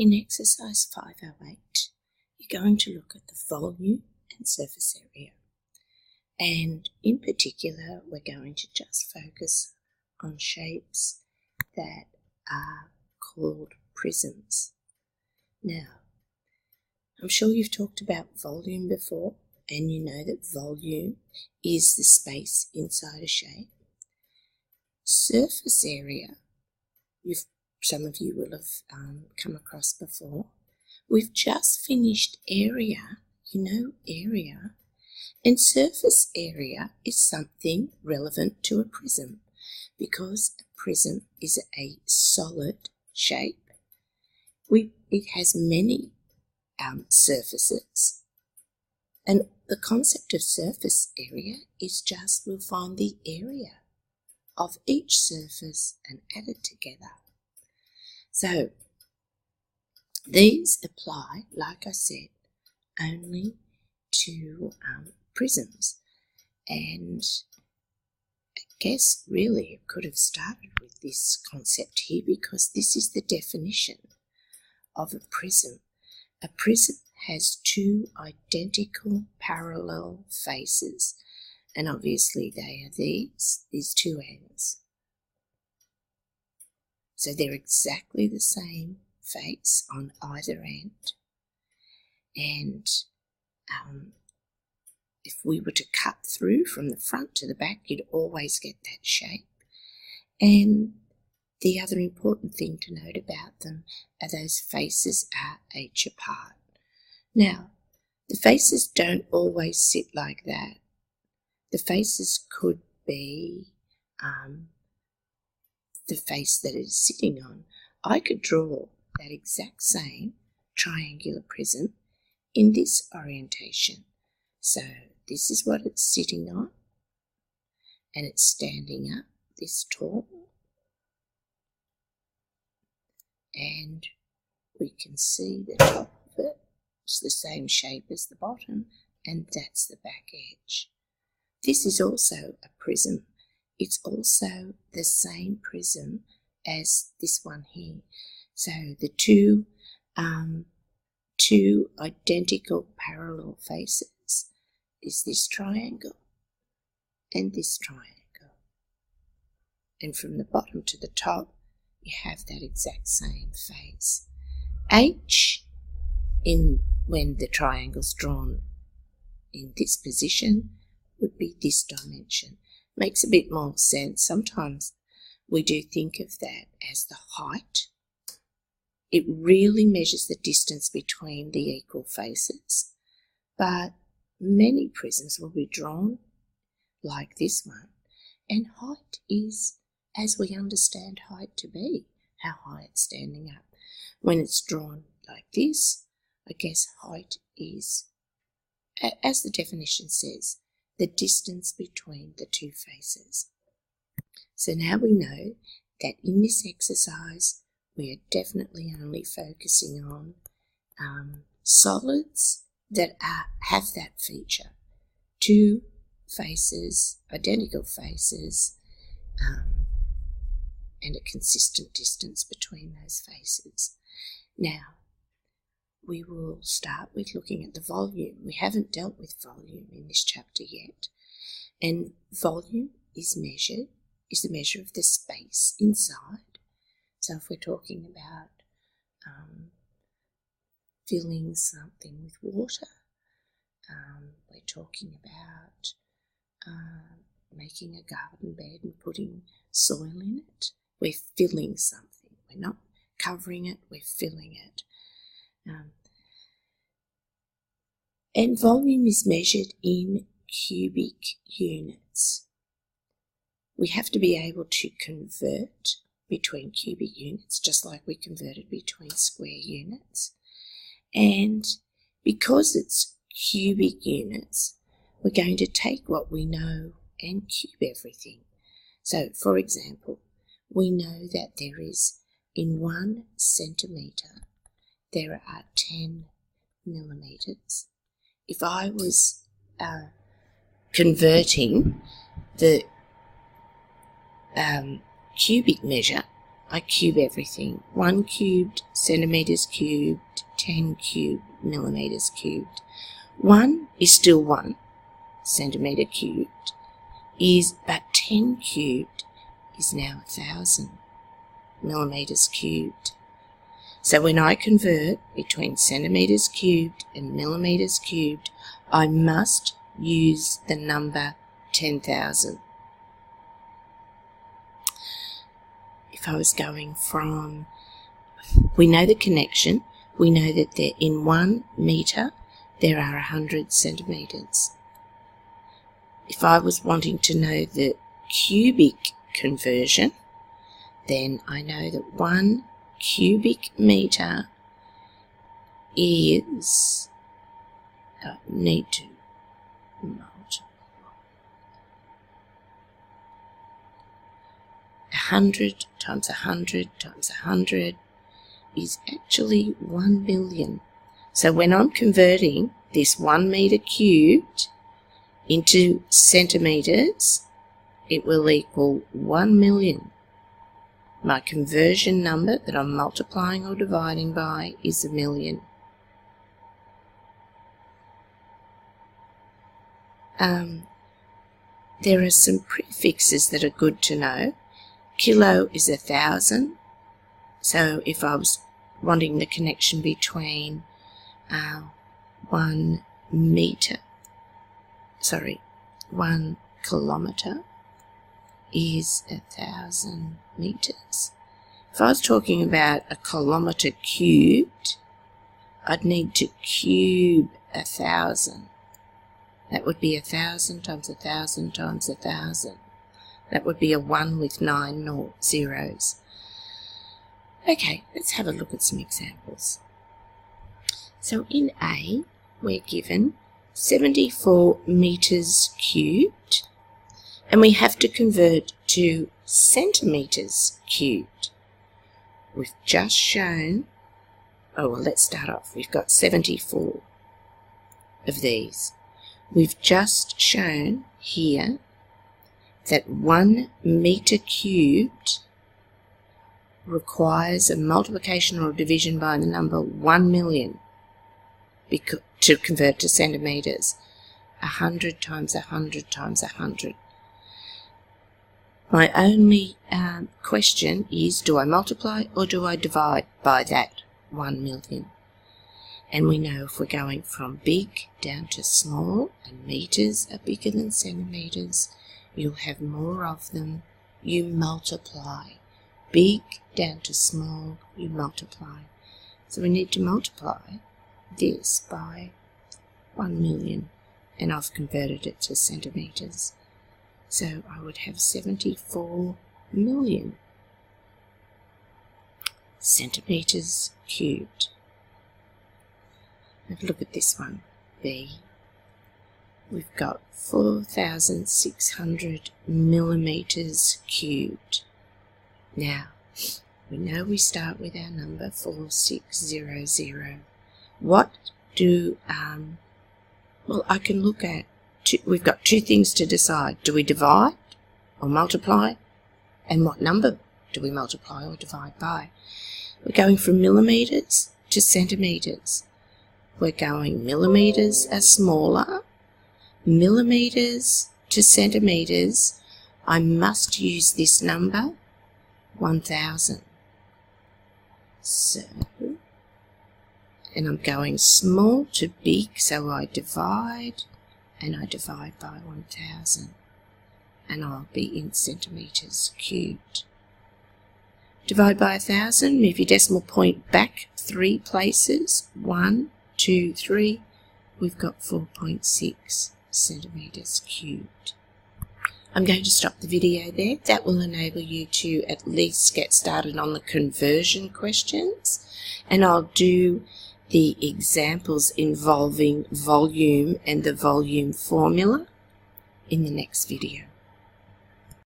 In exercise 508, you're going to look at the volume and surface area. And in particular, we're going to just focus on shapes that are called prisms. Now, I'm sure you've talked about volume before, and you know that volume is the space inside a shape. Surface area, some of you will have come across before. We've just finished area, area, and surface area is something relevant to a prism because a prism is a solid shape. It has many surfaces, and the concept of surface area is just we'll find the area of each surface and add it together. So these apply, like I said, only to prisms, and I guess really it could have started with this concept here because this is the definition of a prism. A prism has two identical parallel faces, and obviously they are these two ends. So they're exactly the same face on either end. And if we were to cut through from the front to the back, you'd always get that shape. And the other important thing to note about them are those faces are h apart. Now, the faces don't always sit like that. The faces could be the face that it is sitting on. I could draw that exact same triangular prism in this orientation. So this is what it's sitting on, and it's standing up this tall, and we can see the top of it. It's the same shape as the bottom, and that's the back edge. This is also a prism. It's also the same prism as this one here. So the two identical parallel faces is this triangle and this triangle. And from the bottom to the top, you have that exact same face. H, when the triangle's drawn in this position, would be this dimension. Makes a bit more sense. Sometimes we do think of that as the height. It really measures the distance between the equal faces, but many prisms will be drawn like this one, and height is as we understand height to be, how high it's standing up. When it's drawn like this, I guess height is, as the definition says, the distance between the two faces. So now we know that in this exercise we are definitely only focusing on solids that have that feature. Two faces, identical faces, and a consistent distance between those faces. Now, we will start with looking at the volume. We haven't dealt with volume in this chapter yet. And volume is the measure of the space inside. So if we're talking about filling something with water, we're talking about making a garden bed and putting soil in it. We're filling something. We're not covering it, we're filling it. And volume is measured in cubic units. We have to be able to convert between cubic units, just like we converted between square units. And because it's cubic units, we're going to take what we know and cube everything. So, for example, we know that there is, in 1 centimetre, there are 10 millimetres. If I was converting the cubic measure, I cube everything. 1 cubed centimetres cubed, 10 cubed millimetres cubed. 1 is still 1 centimetre cubed, but 10 cubed is now 1,000 millimetres cubed. So when I convert between centimetres cubed and millimetres cubed, I must use the number 10,000. If I was going from, we know the connection, we know that in 1 metre there are 100 centimetres. If I was wanting to know the cubic conversion, then I know that 1 cubic metre is, I need to multiply, 100 times 100 times 100 is actually 1 million. So when I'm converting this 1 metre cubed into centimetres, it will equal 1 million. My conversion number that I'm multiplying or dividing by is 1 million. There are some prefixes that are good to know. Kilo is 1,000. So if I was wanting the connection between 1 kilometre is 1,000 metres. If I was talking about a kilometre cubed, I'd need to cube 1,000. That would be 1,000 times 1,000 times 1,000. That would be a 1 with 9 zeros. Okay, let's have a look at some examples. So in A, we're given 74 metres cubed, and we have to convert to centimetres cubed. We've just shown, let's start off. We've got 74 of these. We've just shown here that 1 metre cubed requires a multiplication or a division by the number 1 million to convert to centimetres. 100 times 100 times 100. My only question is, do I multiply or do I divide by that 1 million? And we know if we're going from big down to small, and metres are bigger than centimetres, you'll have more of them, you multiply. Big down to small, you multiply. So we need to multiply this by 1 million, and I've converted it to centimetres. So I would have 74 million centimetres cubed. Have a look at this one, B. We've got 4,600 millimetres cubed. Now, we know we start with our number 4600. What do, I can look at, we've got 2 things to decide. Do we divide or multiply? And what number do we multiply or divide by? We're going from millimetres to centimetres. We're going millimetres are smaller, millimetres to centimetres. I must use this number, 1,000. So, and I'm going small to big, so I divide, and I divide by 1,000, and I'll be in centimetres cubed. Divide by 1,000, move your decimal point back 3 places, 1, 2, 3, we've got 4.6 centimetres cubed. I'm going to stop the video there. That will enable you to at least get started on the conversion questions, and I'll do the examples involving volume and the volume formula in the next video.